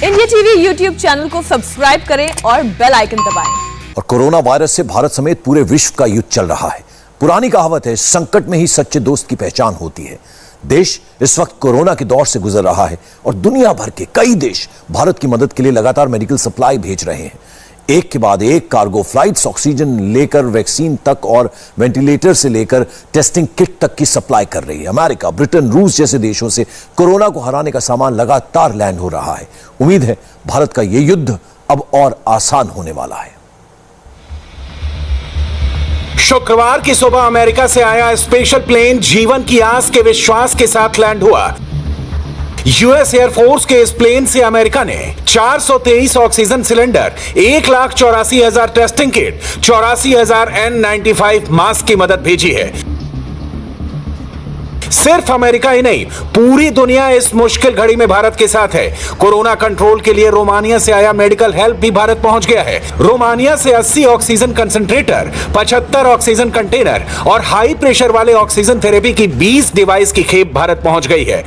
India TV YouTube channel को subscribe करें और बेल आइकन दबाएं। और कोरोना वायरस से भारत समेत पूरे विश्व का युद्ध चल रहा है। पुरानी कहावत है, संकट में ही सच्चे दोस्त की पहचान होती है। देश इस वक्त कोरोना के दौर से गुजर रहा है और दुनिया भर के कई देश भारत की मदद के लिए लगातार मेडिकल सप्लाई भेज रहे हैं। एक के बाद एक कार्गो फ्लाइट्स ऑक्सीजन लेकर वैक्सीन तक और वेंटिलेटर से लेकर टेस्टिंग किट तक की सप्लाई कर रही है। अमेरिका, ब्रिटेन, रूस जैसे देशों से कोरोना को हराने का सामान लगातार लैंड हो रहा है। उम्मीद है भारत का यह युद्ध अब और आसान होने वाला है। शुक्रवार की सुबह अमेरिका से आया स्पेशल प्लेन जीवन की आस के विश्वास के साथ लैंड हुआ। यूएस एयरफोर्स के इस प्लेन से अमेरिका ने 423 oxygen cylinder, 1,84,000 testing kit, 84,000 N95 mask की मदद भेजी है। सिर्फ अमेरिका ही नहीं, पूरी दुनिया इस मुश्किल घड़ी में भारत के साथ है। कोरोना कंट्रोल के लिए रोमानिया से आया मेडिकल हेल्प भी भारत पहुंच गया है। रोमानिया से 80 ऑक्सीजन कंसंट्रेटर, 75 ऑक्सीजन कंटेनर और हाई प्रेशर वाले ऑक्सीजन थेरेपी की 20 डिवाइस की खेप भारत पहुंच गई है।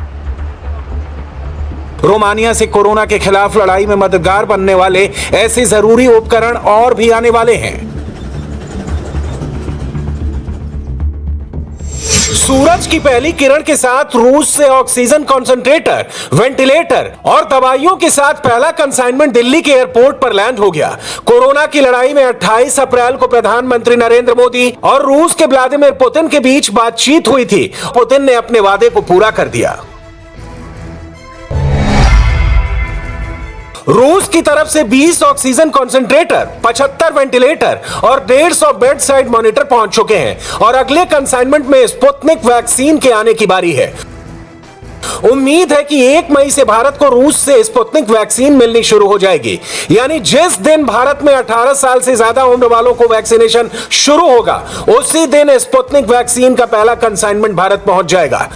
रोमानिया से कोरोना के खिलाफ लड़ाई में मददगार बनने वाले ऐसे जरूरी उपकरण और भी आने वाले हैं। सूरज की पहली किरण के साथ रूस से ऑक्सीजन कंसंट्रेटर, वेंटिलेटर और दवाइयों के साथ पहला कंसाइनमेंट दिल्ली के एयरपोर्ट पर लैंड हो गया। कोरोना की लड़ाई में 28 अप्रैल को प्रधानमंत्री नरेंद्र मोदी और रूस के व्लादिमीर पुतिन के बीच बातचीत हुई थी। पुतिन ने अपने वादे को पूरा कर दिया। रूस की तरफ से 20 ऑक्सीजन कंसंट्रेटर, 75 वेंटिलेटर और 150 बेड साइड मॉनिटर पहुंच चुके हैं और अगले कंसाइनमेंट में स्पुतनिक वैक्सीन के आने की बारी है। उम्मीद है कि 1 मई से भारत को रूस से स्पुतनिक वैक्सीन मिलनी शुरू हो जाएगी। यानी जिस दिन भारत में 18 साल से ज्यादा उम्र वालों को वैक्सीनेशन शुरू होगा, उसी दिन स्पुतनिक वैक्सीन का पहला कंसाइनमेंट भारत पहुंच जाएगा।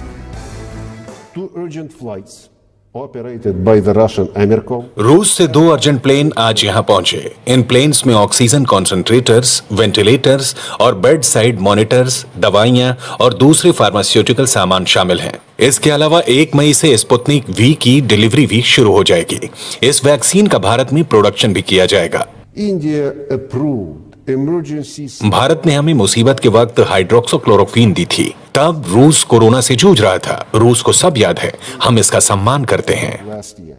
2 urgent flights operated by the Russian Amercom. रूस से 2 अर्जेंट प्लेन आज यहां पहुंचे। इन प्लेन्स में ऑक्सीजन कॉन्सेंट्रेटर्स, वेंटिलेटर्स और बेड साइड मॉनिटर्स, दवाइयां और दूसरे फार्मास्यूटिकल सामान शामिल हैं। इसके अलावा 1 मई से स्पुतनिक वी की डिलीवरी भी शुरू हो जाएगी। इस वैक्सीन का भारत में प्रोडक्शन भी किया जाएगा। India approved emergencies. भारत ने हमें मुसीबत के वक्त हाइड्रोक्सीक्लोरोक्वीन दी थी। तब रूस कोरोना से जूझ रहा था। रूस को सब याद है। हम इसका सम्मान करते हैं। Last year.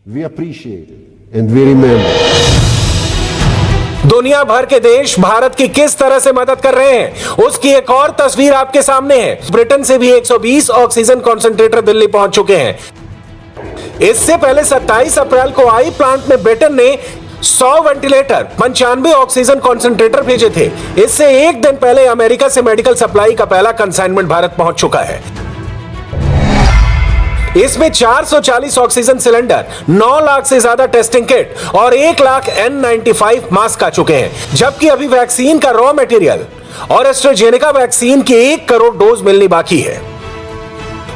We appreciate it and we remember. दुनिया भर के देश भारत की किस तरह से मदद कर रहे हैं, उसकी एक और तस्वीर आपके सामने है। ब्रिटेन से भी 120 ऑक्सीजन कंसंट्रेटर दिल्ली पहुंच चुके हैं। इससे पहले 27 अप्रैल को आई प्लांट में ब्रिटेन ने 100 वेंटिलेटर, 95 ऑक्सीजन कंसंट्रेटर भेजे थे। इससे एक दिन पहले अमेरिका से मेडिकल सप्लाई का पहला कंसाइनमेंट भारत पहुंच चुका है। इसमें 440 ऑक्सीजन सिलेंडर, 9 लाख से ज्यादा टेस्टिंग किट और 1 लाख N95 मास्क आ चुके हैं। जबकि अभी वैक्सीन का रॉ मटेरियल और एस्ट्राजेनेका वैक्सीन की 1 करोड़ डोज मिलनी बाकी है।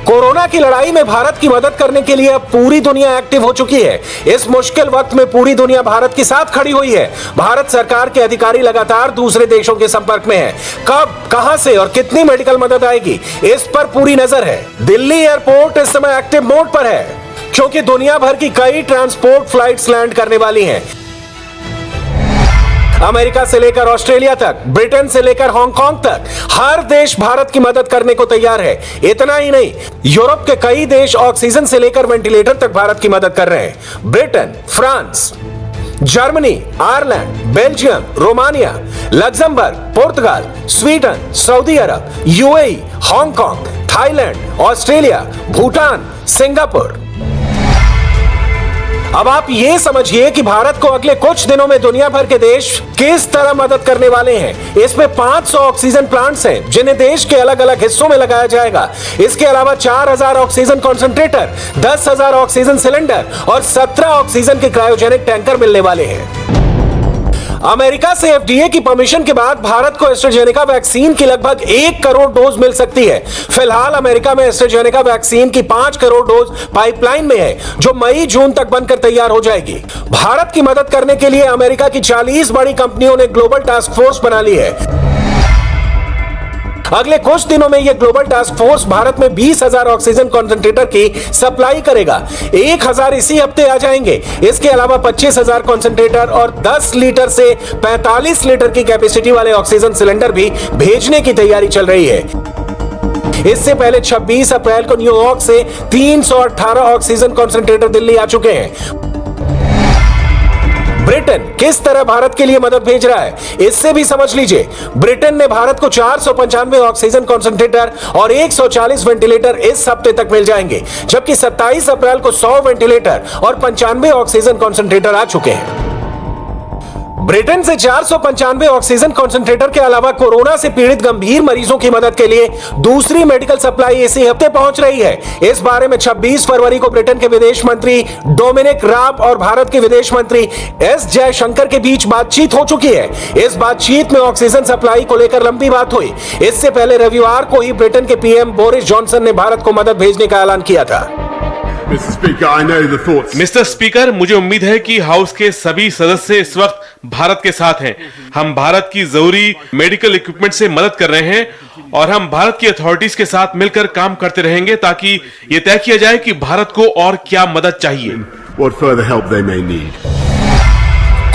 कोरोना की लड़ाई में भारत की मदद करने के लिए अब पूरी दुनिया एक्टिव हो चुकी है। इस मुश्किल वक्त में पूरी दुनिया भारत के साथ खड़ी हुई है। भारत सरकार के अधिकारी लगातार दूसरे देशों के संपर्क में हैं। कब, कहां से और कितनी मेडिकल मदद आएगी, इस पर पूरी नजर है। दिल्ली एयरपोर्ट इस समय एक्टिव मोड पर है क्योंकि दुनिया भर की कई ट्रांसपोर्ट फ्लाइट्स लैंड करने वाली हैं। अमेरिका से लेकर ऑस्ट्रेलिया तक, ब्रिटेन से लेकर हांगकांग तक, हर देश भारत की मदद करने को तैयार है। इतना ही नहीं, यूरोप के कई देश ऑक्सीजन से लेकर वेंटिलेटर तक भारत की मदद कर रहे हैं। Britain, France, Germany, Ireland, Belgium, Romania, Luxembourg, पुर्तगाल, स्वीडन, सऊदी अरब, UAE, Hong Kong, Thailand, Australia, Bhutan, Singapore. अब आप ये समझिए कि भारत को अगले कुछ दिनों में दुनिया भर के देश किस तरह मदद करने वाले हैं। इसमें 500 ऑक्सीजन प्लांट्स हैं जिन्हें देश के अलग अलग हिस्सों में लगाया जाएगा। इसके अलावा 4000 ऑक्सीजन कंसंट्रेटर, 10,000 ऑक्सीजन सिलेंडर और 17 ऑक्सीजन के क्रायोजेनिक टैंकर मिलने वाले हैं। अमेरिका से एफडीए की परमिशन के बाद भारत को एस्ट्राजेनेका वैक्सीन की लगभग 1 करोड़ डोज मिल सकती है। फिलहाल अमेरिका में एस्ट्राजेनेका वैक्सीन की 5 करोड़ डोज पाइपलाइन में है, जो मई जून तक बनकर तैयार हो जाएगी। भारत की मदद करने के लिए अमेरिका की 40 बड़ी कंपनियों ने ग्लोबल टास्क फोर्स बना ली है। अगले कुछ दिनों में यह ग्लोबल टास्क फोर्स भारत में 20,000 ऑक्सीजन कंसंट्रेटर की सप्लाई करेगा। 1,000 इसी हफ्ते आ जाएंगे। इसके अलावा 25,000 कंसंट्रेटर और 10 लीटर से 45 लीटर की कैपेसिटी वाले ऑक्सीजन सिलेंडर भी भेजने की तैयारी चल रही है। इससे पहले 26 अप्रैल को न्यूयॉर्क से 318 ऑक्सीजन कंसंट्रेटर दिल्ली आ चुके हैं। ब्रिटेन किस तरह भारत के लिए मदद भेज रहा है, इससे भी समझ लीजिए। ब्रिटेन ने भारत को 495 ऑक्सीजन कंसंट्रेटर और 140 वेंटिलेटर इस हफ्ते तक मिल जाएंगे, जबकि 27 अप्रैल को 100 वेंटिलेटर और 95 ऑक्सीजन कंसंट्रेटर आ चुके हैं। ब्रिटेन से 495 ऑक्सीजन कंसंट्रेटर के अलावा कोरोना से पीड़ित गंभीर मरीजों की मदद के लिए दूसरी मेडिकल सप्लाई इसी हफ्ते पहुंच रही है। इस बारे में 26 फरवरी को ब्रिटेन के विदेश मंत्री डोमिनिक राब और भारत के विदेश मंत्री एस जयशंकर के बीच बातचीत हो चुकी है। इस बातचीत में ऑक्सीजन सप्लाई को लेकर लंबी बात हुई। इससे पहले रविवार को ही ब्रिटेन के पीएम बोरिस जॉनसन ने भारत को मदद भेजने का ऐलान किया था। मिस्टर स्पीकर, मुझे उम्मीद है कि हाउस के सभी सदस्य इस वक्त भारत के साथ हैं। हम भारत की जरूरी मेडिकल इक्विपमेंट से मदद कर रहे हैं और हम भारत की अथॉरिटीज के साथ मिलकर काम करते रहेंगे ताकि यह तय किया जाए कि भारत को और क्या मदद चाहिए।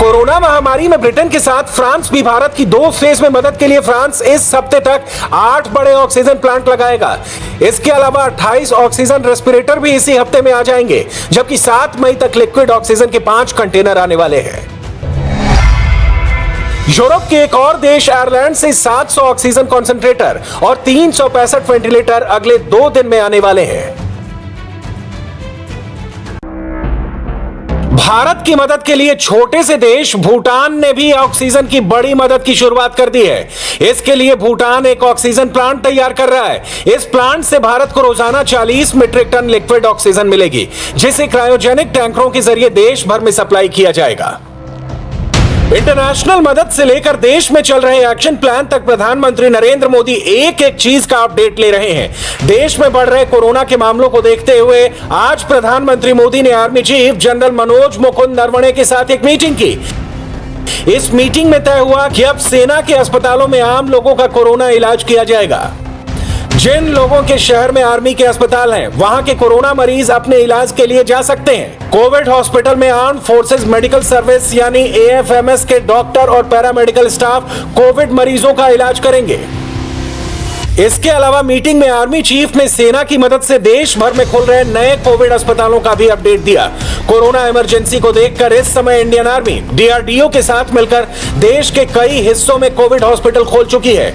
कोरोना महामारी में ब्रिटेन के साथ फ्रांस भी भारत की 2 फेज में मदद के लिए फ्रांस इस हफ्ते तक 8 बड़े ऑक्सीजन प्लांट लगाएगा। इसके अलावा 28 ऑक्सीजन रेस्पिरेटर भी इसी हफ्ते में आ जाएंगे, जबकि 7 मई तक लिक्विड ऑक्सीजन के 5 कंटेनर आने वाले हैं। यूरोप के एक और देश आयरलैंड से 700 ऑक्सीजन कंसंट्रेटर और 365 वेंटिलेटर अगले 2 दिन में आने वाले हैं। भारत की मदद के लिए छोटे से देश भूटान ने भी ऑक्सीजन की बड़ी मदद की शुरुआत कर दी है। इसके लिए भूटान एक ऑक्सीजन प्लांट तैयार कर रहा है। इस प्लांट से भारत को रोजाना 40 मीट्रिक टन लिक्विड ऑक्सीजन मिलेगी, जिसे क्रायोजेनिक टैंकरों के जरिए देश भर में सप्लाई किया जाएगा। इंटरनेशनल मदद से लेकर देश में चल रहे एक्शन प्लान तक प्रधानमंत्री नरेंद्र मोदी एक एक चीज का अपडेट ले रहे हैं। देश में बढ़ रहे कोरोना के मामलों को देखते हुए आज प्रधानमंत्री मोदी ने army chief general Manoj Mukund Naravane के साथ एक मीटिंग की। इस मीटिंग में तय हुआ कि अब सेना के अस्पतालों में आम लोगों का कोरोना इलाज किया जाएगा। जिन लोगों के शहर में आर्मी के अस्पताल हैं, वहां के कोरोना मरीज अपने इलाज के लिए जा सकते हैं। कोविड हॉस्पिटल में आर्म फोर्सेस मेडिकल सर्विस यानी AFMS के डॉक्टर और पैरामेडिकल स्टाफ कोविड मरीजों का इलाज करेंगे। इसके अलावा मीटिंग में आर्मी चीफ ने सेना की मदद से देश भर में खुल रहे नए कोविड अस्पतालों का भी अपडेट दिया। कोरोना इमरजेंसी को देखकर इस समय इंडियन आर्मी DRDO के साथ मिलकर देश के कई हिस्सों में कोविड हॉस्पिटल खोल चुकी है।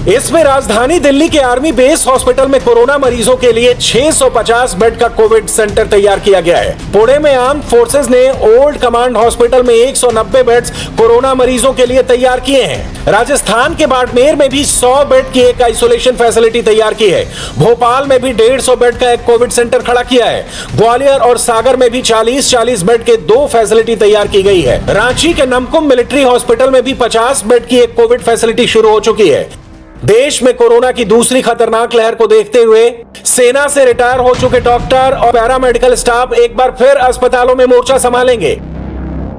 इसमें राजधानी दिल्ली के आर्मी बेस हॉस्पिटल में कोरोना मरीजों के लिए 650 बेड का कोविड सेंटर तैयार किया गया है। पुणे में आर्म फोर्सेस ने ओल्ड कमांड हॉस्पिटल में 190 बेड्स कोरोना मरीजों के लिए तैयार किए हैं। राजस्थान के बाड़मेर में भी 100 बेड की एक आइसोलेशन फैसिलिटी तैयार की है। भोपाल में भी 150 बेड का एक कोविड सेंटर खड़ा किया है। ग्वालियर और सागर में भी 40-40 बेड के 2 फैसिलिटी तैयार की गई है। रांची के नमकुम मिलिट्री हॉस्पिटल में भी 50 बेड की एक कोविड फैसिलिटी शुरू हो चुकी है। देश में कोरोना की दूसरी खतरनाक लहर को देखते हुए सेना से रिटायर हो चुके डॉक्टर और पैरामेडिकल स्टाफ एक बार फिर अस्पतालों में मोर्चा संभालेंगे।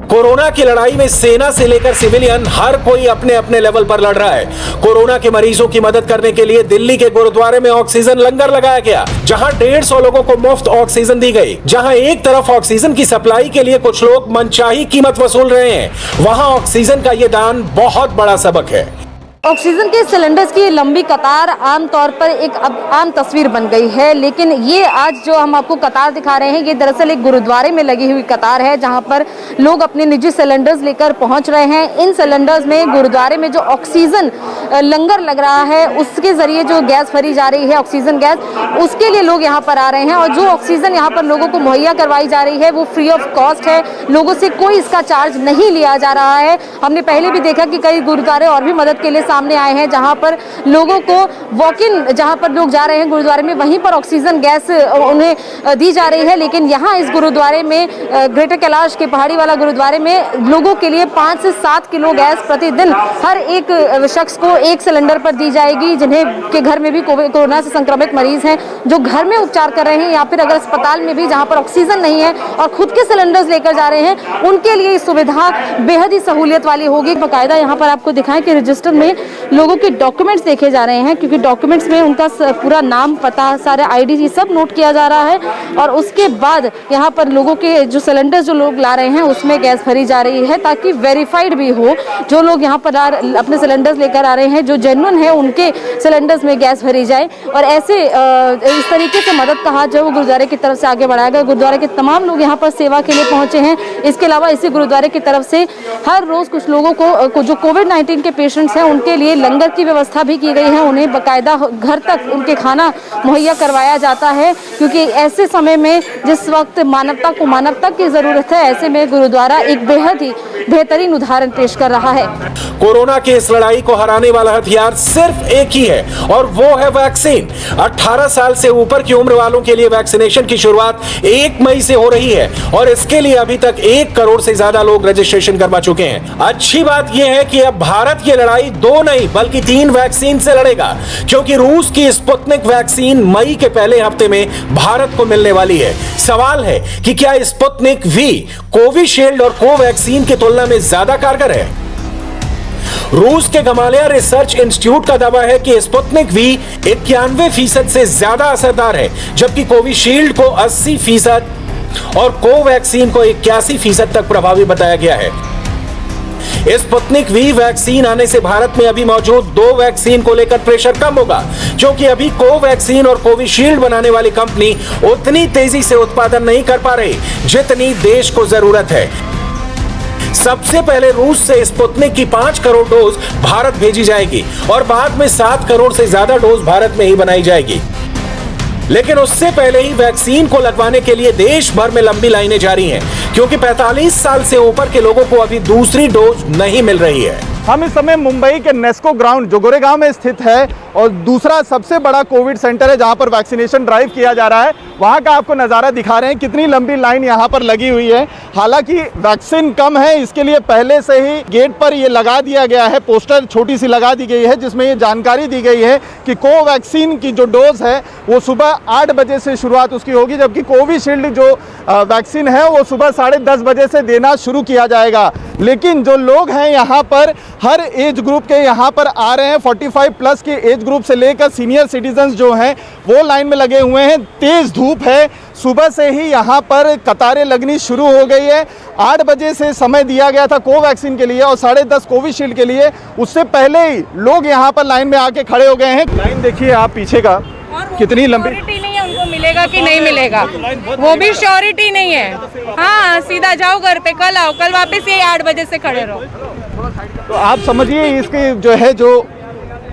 कोरोना की लड़ाई में सेना से लेकर सिविलियन हर कोई अपने अपने लेवल पर लड़ रहा है। कोरोना के मरीजों की मदद करने के लिए दिल्ली के गुरुद्वारे में ऑक्सीजन लंगर लगाया गया, जहां 150 लोगों को मुफ्त ऑक्सीजन दी गई। जहां एक तरफ ऑक्सीजन की सप्लाई के लिए कुछ लोग मनचाही कीमत वसूल रहे हैं, वहां ऑक्सीजन का यह दान बहुत बड़ा सबक है। ऑक्सीजन के सिलेंडर्स की लंबी कतार आमतौर पर एक अब आम तस्वीर बन गई है, लेकिन ये आज जो हम आपको कतार दिखा रहे हैं ये दरअसल एक गुरुद्वारे में लगी हुई कतार है, जहां पर लोग अपने निजी सिलेंडर्स लेकर पहुंच रहे हैं। इन सिलेंडर्स में गुरुद्वारे में जो ऑक्सीजन लंगर लग रहा है उसके जरिए जो गैस भरी जा रही है, ऑक्सीजन गैस, उसके लिए लोग यहाँ पर आ रहे हैं। और जो ऑक्सीजन यहाँ पर लोगों को मुहैया करवाई जा रही है वो फ्री ऑफ कॉस्ट है, लोगों से कोई इसका चार्ज नहीं लिया जा रहा है। हमने पहले भी देखा कि कई गुरुद्वारे और भी मदद के लिए सामने आए हैं, जहां पर लोगों को वॉक इन, जहां पर लोग जा रहे हैं गुरुद्वारे में, वहीं पर ऑक्सीजन गैस उन्हें दी जा रही है। लेकिन यहां इस गुरुद्वारे में, ग्रेटर कैलाश के पहाड़ी वाला गुरुद्वारे में, लोगों के लिए 5 से 7 किलो गैस प्रतिदिन हर एक शख्स को एक सिलेंडर पर दी जाएगी, जिन्हें के घर में भी कोरोना से संक्रमित मरीज हैं जो घर में उपचार कर रहे हैं, या फिर अगर अस्पताल में भी जहां पर ऑक्सीजन नहीं है और खुद के सिलेंडर्स लेकर जा रहे हैं, उनके लिए सुविधा बेहद ही सहूलियत वाली होगी। बाकायदा यहाँ पर आपको दिखाएं कि रजिस्टर में लोगों के डॉक्यूमेंट्स देखे जा रहे हैं, क्योंकि डॉक्यूमेंट्स में उनका पूरा नाम, पता, सारे आईडी ये सब नोट किया जा रहा है। और उसके बाद यहाँ पर लोगों के जो सिलेंडर जो लोग ला रहे हैं उसमें गैस भरी जा रही है, ताकि वेरीफाइड भी हो जो लोग यहाँ पर अपने सिलेंडर्स लेकर आ रहे हैं, जो जेन्युइन है उनके सिलेंडर्स में गैस भरी जाए। और ऐसे इस तरीके से मदद का हाथ जो वो गुरुद्वारे की तरफ से आगे बढ़ाया गया। गुरुद्वारे के तमाम लोग यहाँ पर सेवा के लिए पहुंचे हैं। इसके अलावा इसी गुरुद्वारे की तरफ से हर रोज कुछ लोगों को जो कोविड-19 के पेशेंट्स हैं उनके लिए लंगर की व्यवस्था भी की गई है। उन्हें बाकायदा घर तक उनके खाना मुहैया करवाया जाता है, क्योंकि ऐसे समय में जिस वक्त मानवता को मानवता की जरूरत है, ऐसे में गुरुद्वारा एक बेहद ही बेहतरीन उदाहरण पेश कर रहा है। कोरोना की इस लड़ाई को हराने वाला हथियार सिर्फ एक ही है और वो है वैक्सीन। 18 साल से ऊपर की उम्र वालों के लिए वैक्सीनेशन की शुरुआत 1 मई से हो रही है और इसके लिए अभी तक 1 करोड़ से ज्यादा लोग रजिस्ट्रेशन करवा चुके हैं। अच्छी बात यह है कि अब भारत ये लड़ाई 2 नहीं बल्कि 3 वैक्सीन से लड़ेगा, क्योंकि रूस की स्पुतनिक वैक्सीन मई के पहले हफ्ते में भारत को मिलने वाली है। सवाल है कि क्या स्पुतनिक वी कोविशील्ड और कोवैक्सीन की तुलना में ज्यादा कारगर है? रूस के गमालिया रिसर्च इंस्टीट्यूट का दावा है कि स्पुतनिक वी 91% से ज्यादा असरदार है, जबकि कोविशील्ड को 80% और कोवैक्सीन को 81% तक प्रभावी बताया गया है। स्पुतनिक वी वैक्सीन आने से भारत में अभी मौजूद 2 वैक्सीन को लेकर प्रेशर कम होगा, क्योंकि अभी कोवैक्सीन और कोविशील्ड बनाने वाली कंपनी उतनी तेजी से उत्पादन नहीं कर पा रही जितनी देश को जरूरत है। सबसे पहले रूस से स्पुतनिक की 5 करोड़ डोज भारत भेजी जाएगी और बाद में 7 करोड़ से ज्यादा डोज भारत में ही बनाई जाएगी। लेकिन उससे पहले ही वैक्सीन को लगवाने के लिए देश भर में लंबी लाइनें जारी हैं, क्योंकि 45 साल से ऊपर के लोगों को अभी दूसरी डोज नहीं मिल रही है। हम इस समय मुंबई के नेस्को ग्राउंड जो गोरेगांव में स्थित है और दूसरा सबसे बड़ा कोविड सेंटर है जहां पर वैक्सीनेशन ड्राइव किया जा रहा है, वहां का आपको नज़ारा दिखा रहे हैं। कितनी लंबी लाइन यहां पर लगी हुई है। हालांकि वैक्सीन कम है, इसके लिए पहले से ही गेट पर ये लगा दिया गया है, पोस्टर छोटी सी लगा दी गई है जिसमें ये जानकारी दी गई है कि कोवैक्सीन की जो डोज है वो सुबह 8 बजे से शुरुआत उसकी होगी, जबकि कोविशील्ड जो वैक्सीन है वो सुबह 10:30 बजे से देना शुरू किया जाएगा। लेकिन जो लोग हैं यहाँ पर हर एज ग्रुप के यहाँ पर आ रहे हैं, 45 प्लस के एज ग्रुप से लेकर सीनियर सिटीजन्स जो हैं वो लाइन में लगे हुए हैं। तेज़ धूप है, सुबह से ही यहाँ पर कतारें लगनी शुरू हो गई है। 8 बजे से समय दिया गया था कोवैक्सीन के लिए और 10:30 कोविशील्ड के लिए। उससे पहले ही लोग यहाँ पर लाइन में आके खड़े हो गए हैं। लाइन देखिए आप पीछे का कितनी लंबी। नहीं है उनको मिलेगा कि नहीं मिलेगा, वो भी श्योरिटी नहीं है। हाँ, सीधा जाओ घर पे, कल आओ, कल वापस ये 8 बजे से खड़े रहो। तो आप समझिए इसके जो है जो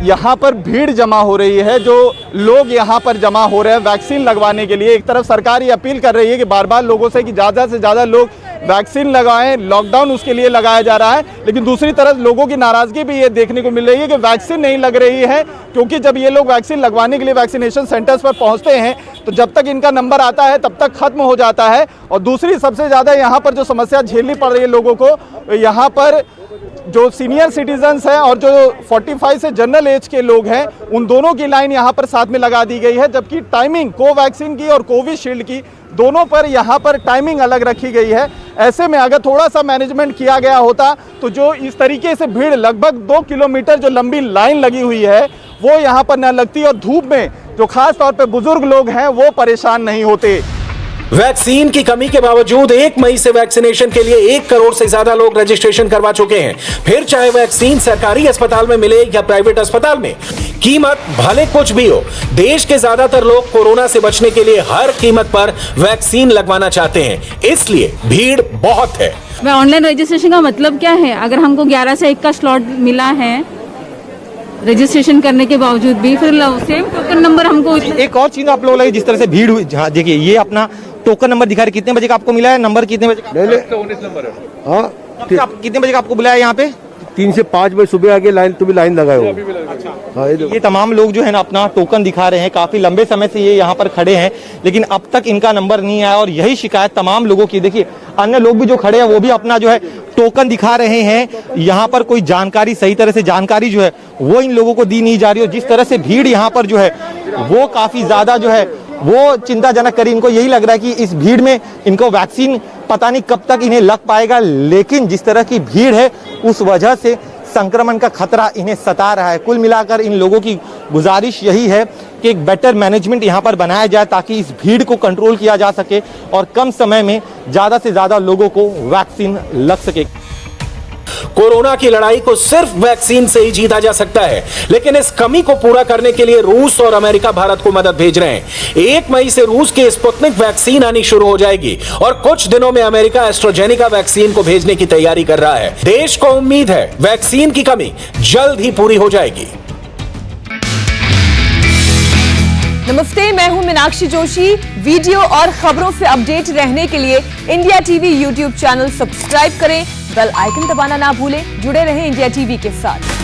यहाँ पर भीड़ जमा हो रही है, जो लोग यहाँ पर जमा हो रहे हैं वैक्सीन लगवाने के लिए। एक तरफ सरकार ये अपील कर रही है कि बार बार लोगों से कि ज़्यादा से ज़्यादा लोग वैक्सीन लगाएं, लॉकडाउन उसके लिए लगाया जा रहा है। लेकिन दूसरी तरफ लोगों की नाराज़गी भी ये देखने को मिल रही है कि वैक्सीन नहीं लग रही है, क्योंकि जब ये लोग वैक्सीन लगवाने के लिए वैक्सीनेशन सेंटर्स पर पहुँचते हैं तो जब तक इनका नंबर आता है तब तक ख़त्म हो जाता है। और दूसरी सबसे ज़्यादा यहाँ पर जो समस्या झेलनी पड़ रही है लोगों को, यहाँ पर जो सीनियर सिटीजन्स हैं और जो 45 से जनरल एज के लोग हैं, उन दोनों की लाइन यहाँ पर साथ में लगा दी गई है, जबकि टाइमिंग कोवैक्सीन की और कोविशील्ड की दोनों पर यहाँ पर टाइमिंग अलग रखी गई है। ऐसे में अगर थोड़ा सा मैनेजमेंट किया गया होता तो जो इस तरीके से भीड़ लगभग 2 किलोमीटर जो लंबी लाइन लगी हुई है वो यहाँ पर न लगती और धूप में जो खास तौर पे बुजुर्ग लोग हैं वो परेशान नहीं होते। वैक्सीन की कमी के बावजूद 1 मई से वैक्सीनेशन के लिए 1 करोड़ से ज्यादा लोग रजिस्ट्रेशन करवा चुके हैं। फिर चाहे वैक्सीन सरकारी अस्पताल में मिले या प्राइवेट अस्पताल में, कीमत भले कुछ भी हो, देश के ज्यादातर लोग कोरोना से बचने के लिए हर कीमत पर वैक्सीन लगवाना चाहते हैं, इसलिए भीड़ बहुत है। ऑनलाइन रजिस्ट्रेशन का मतलब क्या है? अगर हमको 11 से 1 का स्लॉट मिला है रजिस्ट्रेशन करने के बावजूद भी, फिर सेम टोकन नंबर हमको। एक और चीज आप लोग लगे जिस तरह से भीड़ हुई, हाँ देखिए ये अपना टोकन नंबर दिखा रहे, कितने बजे का आपको मिला है नंबर, कितने बजे का? 19 नंबर है। हाँ, कितने बजे का आपको बुलाया यहाँ पे? 3 से 5 बजे सुबह आके लाइन, तुम्हें लाइन लगाए हो। हाँ, ये तमाम लोग जो है ना अपना टोकन दिखा रहे हैं, काफी लंबे समय से ये यहाँ पर खड़े हैं, लेकिन अब तक इनका नंबर नहीं आया और यही शिकायत तमाम लोगों की। देखिए अन्य लोग भी जो खड़े हैं वो भी अपना जो है टोकन दिखा रहे हैं। यहाँ पर कोई जानकारी, सही तरह से जानकारी जो है वो इन लोगों को दी नहीं जा रही और जिस तरह से भीड़ यहाँ पर जो है वो काफी ज्यादा जो है वो चिंताजनक करी। इनको यही लग रहा है कि इस भीड़ में इनको वैक्सीन पता नहीं कब तक इन्हें लग पाएगा, लेकिन जिस तरह की भीड़ है उस वजह से संक्रमण का खतरा इन्हें सता रहा है। कुल मिलाकर इन लोगों की गुजारिश यही है कि एक बेटर मैनेजमेंट यहाँ पर बनाया जाए ताकि इस भीड़ को कंट्रोल किया जा सके और कम समय में ज़्यादा से ज़्यादा लोगों को वैक्सीन लग सके। कोरोना की लड़ाई को सिर्फ वैक्सीन से ही जीता जा सकता है, लेकिन इस कमी को पूरा करने के लिए रूस और अमेरिका भारत को मदद भेज रहे हैं। 1 मई से रूस की स्पुतनिक वैक्सीन आनी शुरू हो जाएगी और कुछ दिनों में अमेरिका एस्ट्राजेनेका वैक्सीन को भेजने की तैयारी कर रहा है। देश को उम्मीद है वैक्सीन की कमी जल्द ही पूरी हो जाएगी। नमस्ते, मैं हूं मीनाक्षी जोशी। वीडियो और खबरों से अपडेट रहने के लिए India TV YouTube channel subscribe करें, बेल आइकन दबाना ना भूलें। जुड़े रहें इंडिया टीवी के साथ।